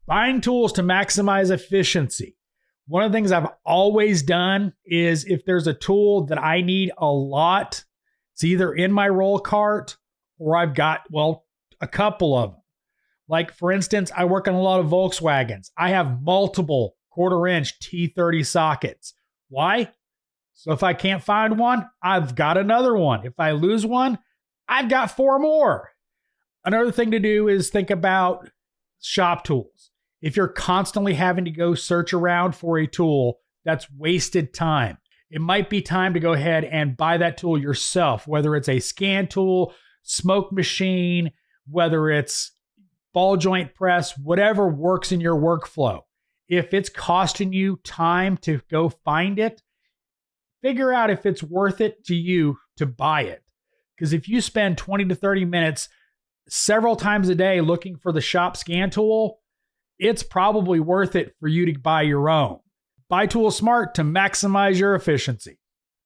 Buying tools to maximize efficiency. One of the things I've always done is if there's a tool that I need a lot, it's either in my roll cart or I've got, a couple of them. Like, for instance, I work on a lot of Volkswagens. I have multiple 1/4-inch T30 sockets. Why? So if I can't find one, I've got another one. If I lose one, I've got 4 more. Another thing to do is think about shop tools. If you're constantly having to go search around for a tool, that's wasted time. It might be time to go ahead and buy that tool yourself, whether it's a scan tool, smoke machine, whether it's ball joint press, whatever works in your workflow. If it's costing you time to go find it, figure out if it's worth it to you to buy it. Because if you spend 20 to 30 minutes several times a day looking for the shop scan tool, it's probably worth it for you to buy your own. Buy tools smart to maximize your efficiency.